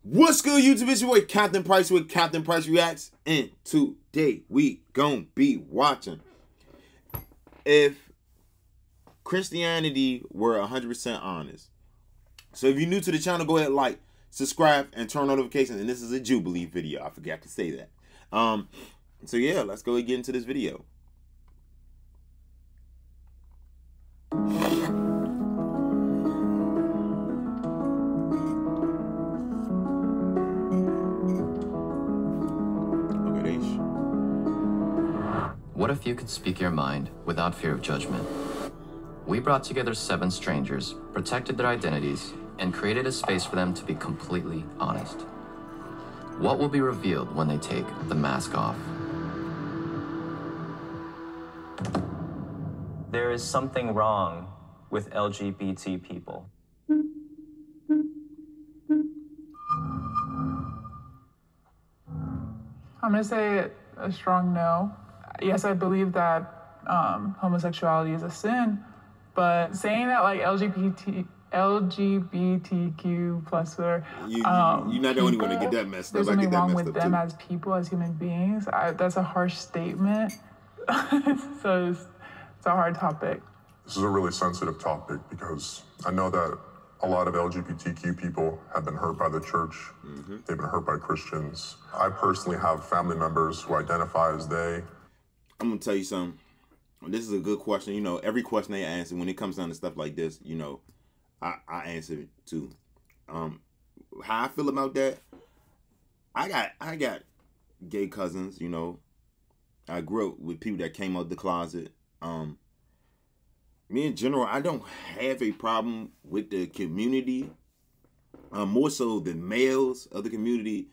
What's good, YouTube? It's your boy Captain Price with Captain Price Reacts, and today we gonna be watching if Christianity were 100% honest. So if you're new to the channel, go ahead, like, subscribe, and turn on notifications. And this is a Jubilee video. I forgot to say that. So yeah, let's go and get into this video. What if you could speak your mind without fear of judgment? We brought together 7 strangers, protected their identities, and created a space for them to be completely honest. What will be revealed when they take the mask off? There is something wrong with LGBT people. I'm going to say a strong no. Yes, I believe that homosexuality is a sin, but saying that like LGBTQ plus or you're not the only one to get that messed up. There's something wrong with them as people, as human beings. That's a harsh statement. So it's a hard topic. This is a really sensitive topic because I know that a lot of LGBTQ people have been hurt by the church. They've been hurt by Christians. I personally have family members who identify as they. I'm gonna tell you something. This is a good question. You know, every question they answer when it comes down to stuff like this, you know, I answer it too. How I feel about that? I got gay cousins. You know, I grew up with people that came out the closet. Me in general, I don't have a problem with the community. More so the males of the community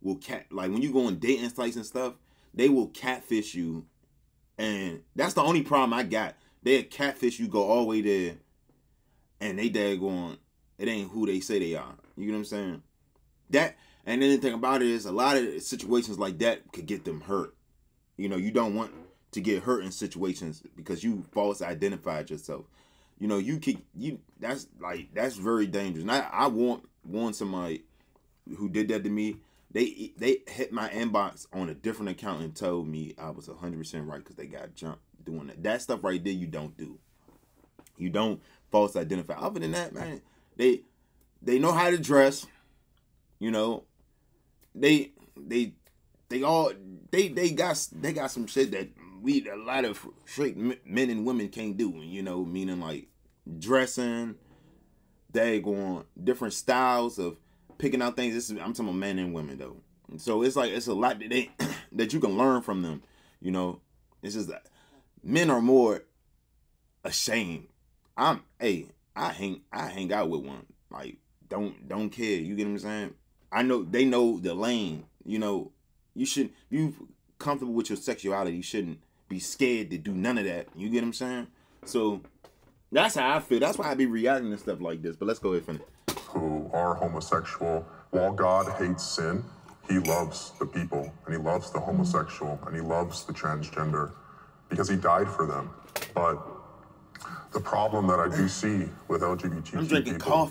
will like when you go on dating sites and stuff, they will catfish you. And that's the only problem I got. They'll catfish you, go all the way there, and they daggone, it ain't who they say they are. You know what I'm saying? That, and then the thing about it is, a lot of situations like that could get them hurt. You know, you don't want to get hurt in situations because you false identified yourself. You know, that's very dangerous. And I warned somebody who did that to me. They hit my inbox on a different account and told me I was 100% right because they got jumped doing that. That stuff right there, you don't do. You don't false identify. Other than that, man, they know how to dress. You know, they got some shit that a lot of straight men and women can't do. You know, meaning like dressing. They go on different styles of picking out things. I'm talking about men and women though. So it's like, it's a lot that that you can learn from them. You know, it's just that men are more ashamed. I hang out with one. Like, don't care. You get what I'm saying? I know they know the lane. You know, you comfortable with your sexuality. You shouldn't be scared to do none of that. You get what I'm saying? So that's how I feel. That's why I be reacting to stuff like this. But let's go ahead and finish. Who are homosexual. While God hates sin, he loves the people, and he loves the homosexual, and he loves the transgender because he died for them. But the problem that I do see with LGBTQ people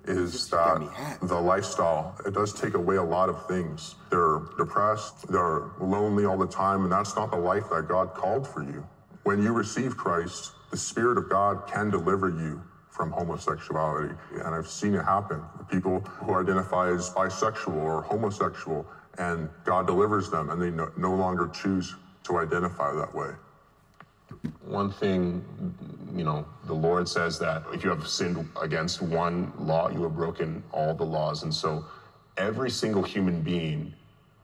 is that the lifestyle, it does take away a lot of things. They're depressed, they're lonely all the time, and that's not the life that God called for you. When you receive Christ, the Spirit of God can deliver you from homosexuality. And I've seen it happen with people who identify as bisexual or homosexual, and God delivers them and they no longer choose to identify that way. One thing, you know, the Lord says that if you have sinned against one law, you have broken all the laws. And so every single human being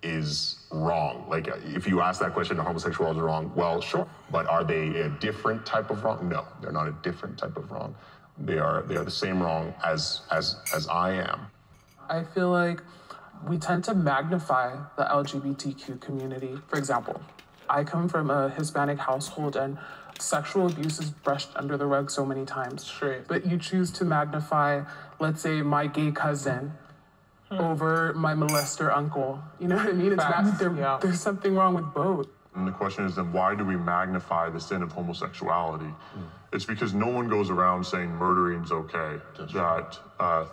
is wrong. Like, if you ask that question, are homosexuals wrong? Well, sure. But are they a different type of wrong? No, they're not a different type of wrong. They are the same wrong as I am. I feel like we tend to magnify the LGBTQ community. For example, I come from a Hispanic household and sexual abuse is brushed under the rug so many times. Straight. But you choose to magnify, let's say, my gay cousin over my molester uncle. You know what I mean? There's something wrong with both. And the question is then, why do we magnify the sin of homosexuality? It's because no one goes around saying murdering's okay, that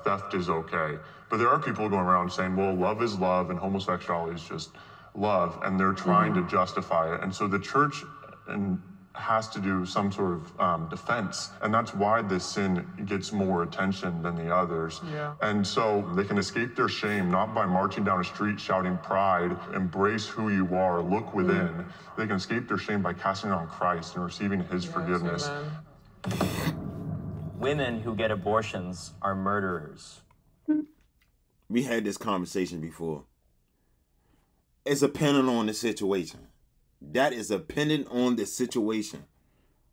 theft is okay, But there are people going around saying, well, love is love and homosexuality is just love, and they're trying to justify it. And so the church has to do some sort of defense, and that's why this sin gets more attention than the others. Yeah. And so they can escape their shame not by marching down a street shouting pride, embrace who you are, look within. They can escape their shame by casting it on Christ and receiving his forgiveness. Women who get abortions are murderers. We had this conversation before. It's dependent on the situation. That is dependent on the situation.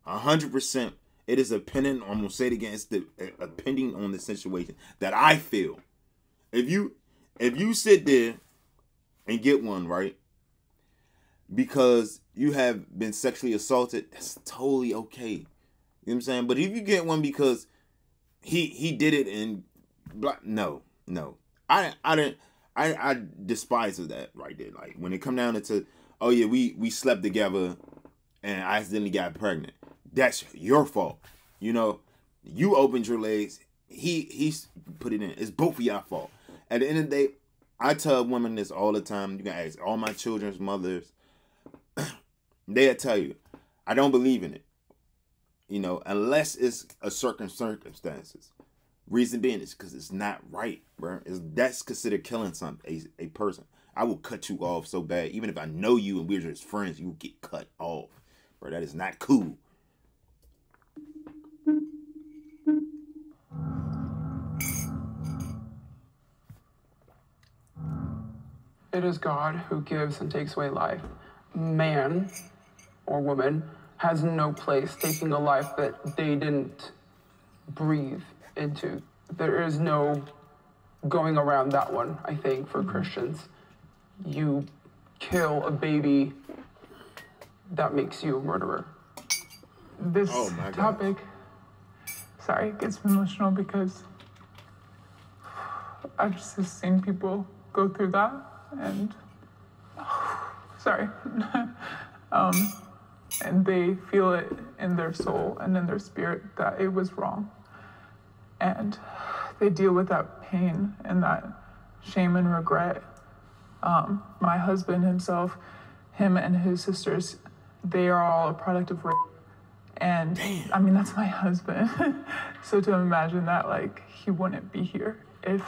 100%. It is dependent. I'm gonna say it again. It's depending on the situation that I feel. If you sit there and get one, right, because you have been sexually assaulted, that's totally okay. You know what I'm saying? But if you get one because he did it and no. I despise that right there. Like when it come down to, oh yeah, we slept together and I accidentally got pregnant. That's your fault. You know, you opened your legs. He put it in. It's both of y'all fault. At the end of the day, I tell women this all the time. You can ask all my children's mothers. They'll tell you, I don't believe in it. You know, unless it's a certain circumstances. Reason being is because it's not right, bro. That's considered killing a person. I will cut you off so bad. Even if I know you and we're just friends, you will get cut off. Bro, that is not cool. It is God who gives and takes away life. Man or woman has no place taking a life that they didn't breathe into. There is no going around that one, I think, for Christians. You kill a baby, that makes you a murderer. This topic, sorry, gets me emotional because I've just seen people go through that and, sorry. And they feel it in their soul and in their spirit that it was wrong. And they deal with that pain and that shame and regret. My husband himself, him and his sisters, they are all a product of rape. And damn. I mean, that's my husband. So to imagine that, like, he wouldn't be here if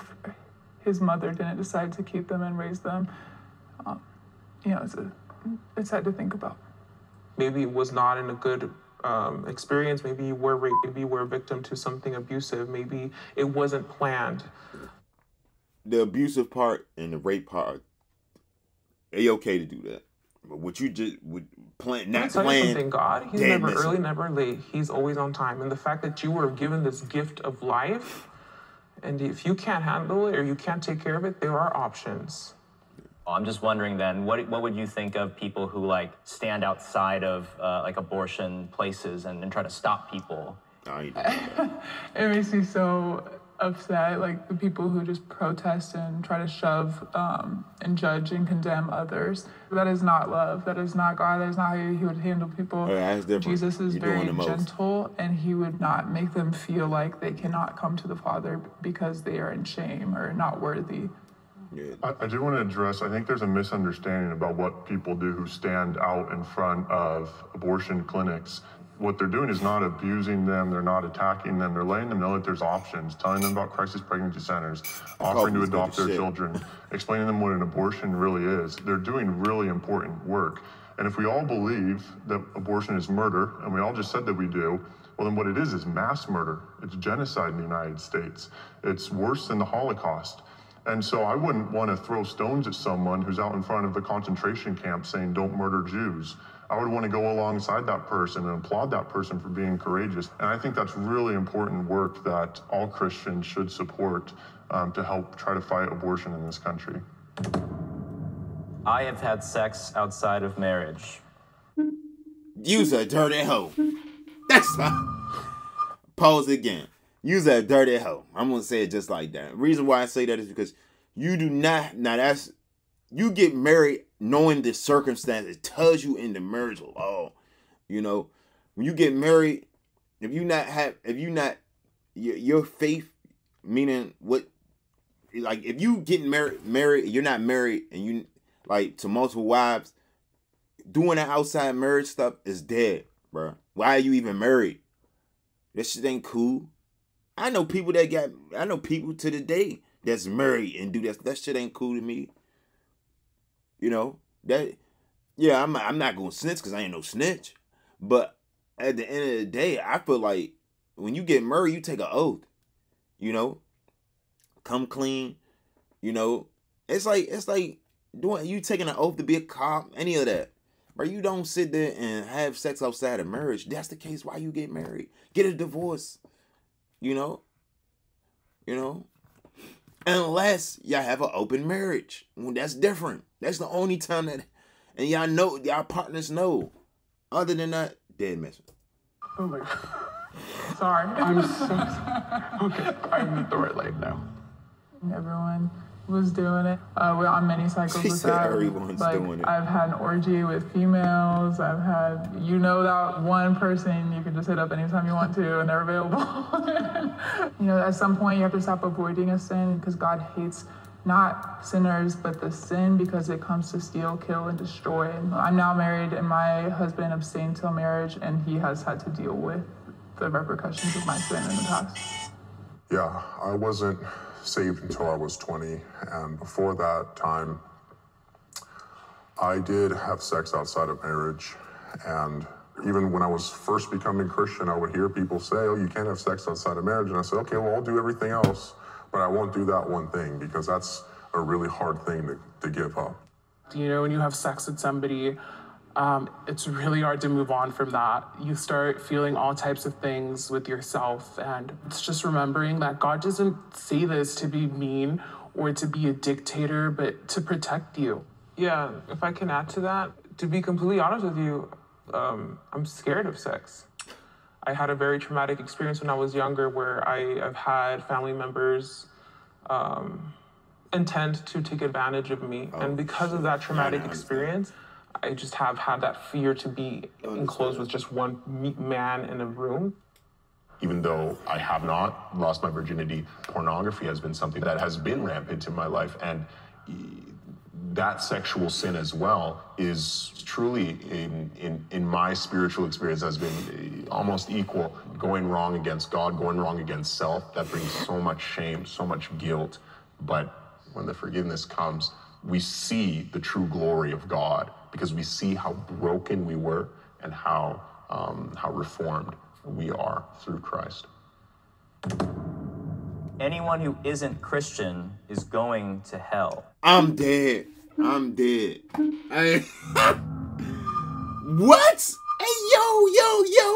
his mother didn't decide to keep them and raise them, you know, it's sad to think about. Maybe it was not in a good experience. Maybe you were raped. Maybe you were a victim to something abusive. Maybe it wasn't planned. The abusive part and the rape part, it's okay to do that. But what you just would plan, not plan. Something, God, he's never early, never late. He's always on time. And the fact that you were given this gift of life, and if you can't handle it or you can't take care of it, there are options. I'm just wondering then, what would you think of people who like stand outside of like abortion places and try to stop people? It makes me so upset, like the people who just protest and try to shove and judge and condemn others. That is not love. That is not God. That is not how he would handle people. Jesus is very gentle, and he would not make them feel like they cannot come to the Father because they are in shame or not worthy. Yeah. I do want to address, I think there's a misunderstanding about what people do who stand out in front of abortion clinics. What they're doing is not abusing them, they're not attacking them, they're letting them know that there's options, telling them about crisis pregnancy centers, offering to adopt their children, explaining them what an abortion really is. They're doing really important work. And if we all believe that abortion is murder, and we all just said that we do, well then what it is mass murder. It's genocide in the United States. It's worse than the Holocaust. And so I wouldn't want to throw stones at someone who's out in front of the concentration camp saying, don't murder Jews. I would want to go alongside that person and applaud that person for being courageous. And I think that's really important work that all Christians should support to help try to fight abortion in this country. I have had sex outside of marriage. You's a dirty hoe. That's not. Pause again. You's a dirty hoe. I'm going to say it just like that. The reason why I say that is because you do not, you get married knowing the circumstance. It tells you in the marriage law, you know, when you get married, if you not, your faith, meaning what like if you getting married, you're not married, and you like to multiple wives, doing that outside marriage stuff is dead, bro. Why are you even married? That shit ain't cool. I know people to the day that's married and do that. That shit ain't cool to me. You know that. Yeah, I'm not gonna snitch because I ain't no snitch. But at the end of the day, I feel like when you get married, you take an oath. You know, come clean. You know, it's like doing you taking an oath to be a cop. Any of that, but you don't sit there and have sex outside of marriage. That's the case. Why you get married? Get a divorce. You know, unless y'all have an open marriage. Well, that's different. That's the only time that, and y'all partners know. Other than that, dead message. Oh my God. Sorry. I'm so sorry. Okay, I'm at the red light now. Everyone was doing it. We're on many cycles with that. Everyone's doing it. I've had an orgy with females. I've had, that one person you can just hit up anytime you want to and they're available. At some point you have to stop avoiding a sin because God hates not sinners, but the sin because it comes to steal, kill, and destroy. I'm now married and my husband abstained till marriage and he has had to deal with the repercussions of my sin in the past. Yeah, I wasn't saved until I was 20, and before that time, I did have sex outside of marriage, and even when I was first becoming Christian, I would hear people say, oh, you can't have sex outside of marriage, and I said, okay, well, I'll do everything else, but I won't do that one thing, because that's a really hard thing to give up. When you have sex with somebody, it's really hard to move on from that. You start feeling all types of things with yourself, and it's just remembering that God doesn't say this to be mean or to be a dictator, but to protect you. Yeah, if I can add to that, to be completely honest with you, I'm scared of sex. I had a very traumatic experience when I was younger where I've had family members intend to take advantage of me. And because of that traumatic experience, I just have had that fear to be enclosed with just one man in a room. Even though I have not lost my virginity, pornography has been something that has been rampant in my life. And that sexual sin as well is truly, in my spiritual experience, has been almost equal. Going wrong against God, going wrong against self, that brings so much shame, so much guilt. But when the forgiveness comes, we see the true glory of God, because we see how broken we were and how reformed we are through Christ. Anyone who isn't Christian is going to hell. I'm dead. What? Hey, yo.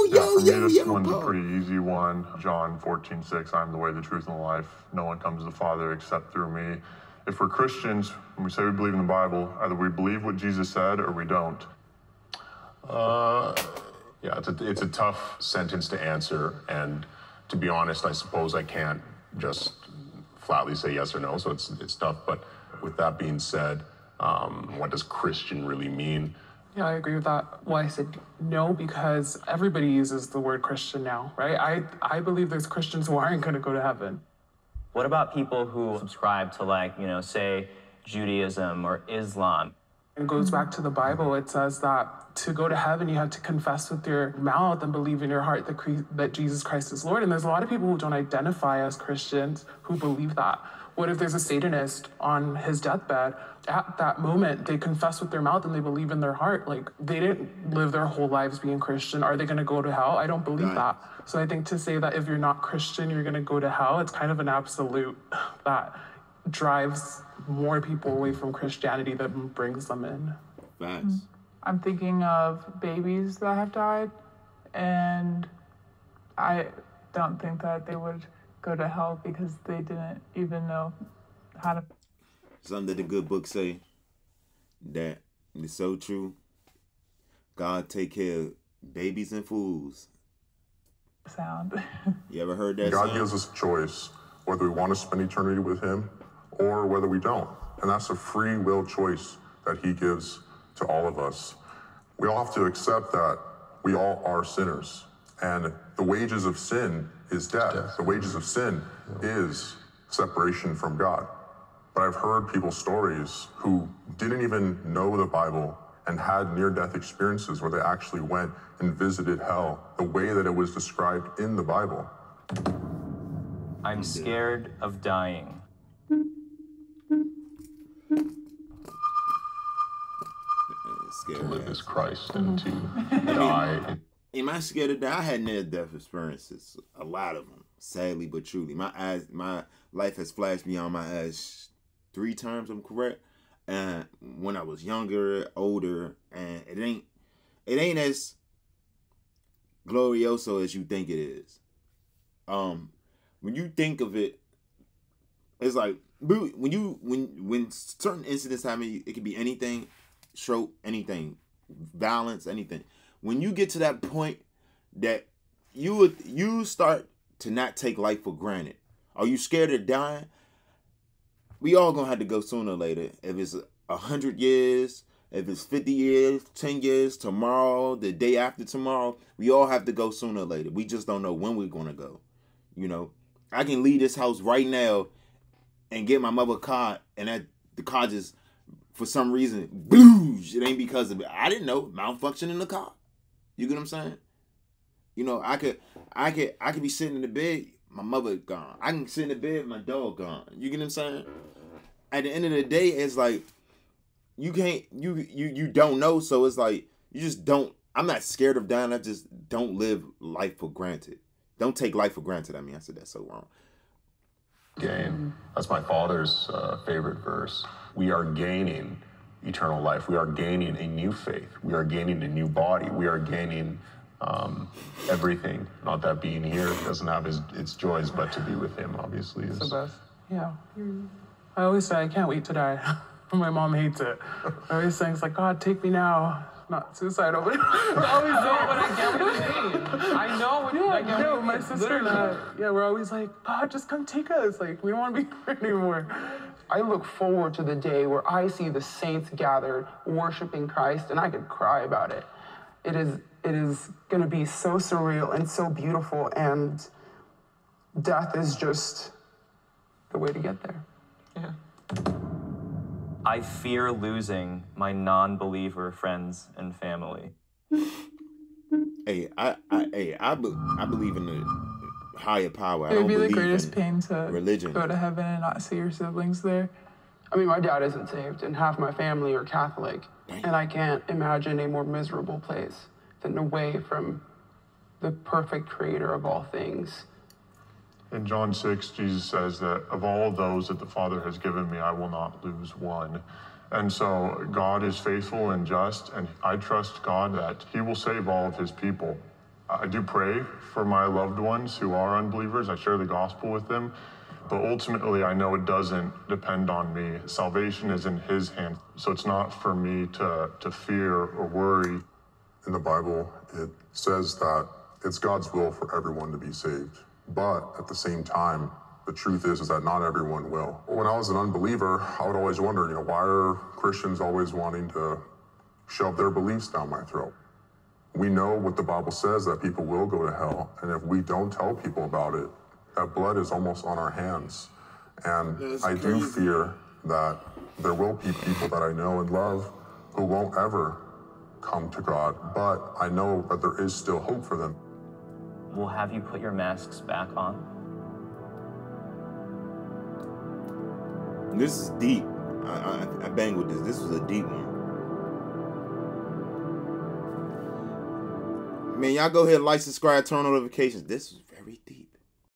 This one's a pretty easy one. John 14:6, I'm the way, the truth, and the life. No one comes to the Father except through me. If we're Christians, when we say we believe in the Bible, either we believe what Jesus said or we don't. Yeah, it's a tough sentence to answer, and to be honest, I suppose I can't just flatly say yes or no, so it's tough. But with that being said, what does Christian really mean? Yeah, I agree with that. Well, I said no because everybody uses the word Christian now, right? I believe there's Christians who aren't going to go to heaven. What about people who subscribe to say Judaism or Islam? It goes back to the Bible. It says that to go to heaven, you have to confess with your mouth and believe in your heart that Jesus Christ is Lord. And there's a lot of people who don't identify as Christians who believe that. What if there's a Satanist on his deathbed? At that moment, they confess with their mouth and they believe in their heart. They didn't live their whole lives being Christian. Are they going to go to hell? I don't believe that. So I think to say that if you're not Christian, you're going to go to hell, it's kind of an absolute that drives more people away from Christianity than brings them in. Facts. I'm thinking of babies that have died, and I don't think that they would go to hell because they didn't even know how to. Something that the good book say that is so true. God take care of babies and fools. Sound. You ever heard that God sound? gives us a choice whether we want to spend eternity with him or whether we don't. And that's a free will choice that he gives to all of us. We all have to accept that we all are sinners. And the wages of sin is death. The wages of sin is separation from God. But I've heard people's stories who didn't even know the Bible and had near-death experiences where they actually went and visited hell the way that it was described in the Bible. I'm scared of dying. Scared To of live that. as Christ and to die. Am I scared of that? I had near-death experiences, a lot of them, sadly but truly. My life has flashed beyond my eyes 3 times. I'm correct. And when I was younger, older, and it ain't as glorioso as you think it is. When you think of it, it's like when certain incidents happen, it could be anything, stroke, anything, violence, anything. When you get to that point that you start to not take life for granted. Are you scared of dying? We all gonna have to go sooner or later. If it's 100 years, if it's 50 years, 10 years, tomorrow, the day after tomorrow, we all have to go sooner or later. We just don't know when we're gonna go. You know, I can leave this house right now and get my mother a car, and the car just, for some reason, blues. It ain't because of it. I didn't know malfunction in the car. You get what I'm saying? You know, I could be sitting in the bed, my mother gone. I can sit in the bed, my dog gone. You get what I'm saying? At the end of the day, it's like you don't know, so it's like you just don't. I'm not scared of dying. I just don't live life for granted. Don't take life for granted. I mean, I said that so wrong. Gain. That's my father's favorite verse. We are gaining eternal life. We are gaining a new faith. We are gaining a new body. We are gaining everything. Not that being here doesn't have its joys, but to be with him, obviously, is the best. Yeah. I always say I can't wait to die. My mom hates it. I always say, it's like, God, take me now. Not suicidal, but I always know, but I get what you mean. I know what you mean. Yeah, my sister and I, we're always like, God, just come take us. Like, we don't want to be here anymore. I look forward to the day where I see the saints gathered, worshiping Christ, and I could cry about it. It is going to be so surreal and so beautiful, and death is just the way to get there. Yeah. I fear losing my non-believer friends and family. Hey, I believe in the higher power. It would be the greatest pain to religion. go to heaven and not see your siblings there. I mean, my dad isn't saved, and half my family are Catholic, and I can't imagine a more miserable place than away from the perfect creator of all things. In John 6, Jesus says that of all those that the Father has given me, I will not lose one. And so God is faithful and just, and I trust God that he will save all of his people. I do pray for my loved ones who are unbelievers. I share the gospel with them. But ultimately, I know it doesn't depend on me. Salvation is in his hands. So it's not for me to fear or worry. In the Bible, it says that it's God's will for everyone to be saved. But at the same time, the truth is that not everyone will. When I was an unbeliever, I would always wonder, why are Christians always wanting to shove their beliefs down my throat? We know what the Bible says, that people will go to hell. And if we don't tell people about it, that blood is almost on our hands. And I do fear that there will be people that I know and love who won't ever come to God. But I know that there is still hope for them. We'll have you put your masks back on. This is deep. I bang with this. This was a deep one. Man, y'all go ahead, like, subscribe, turn on notifications. This was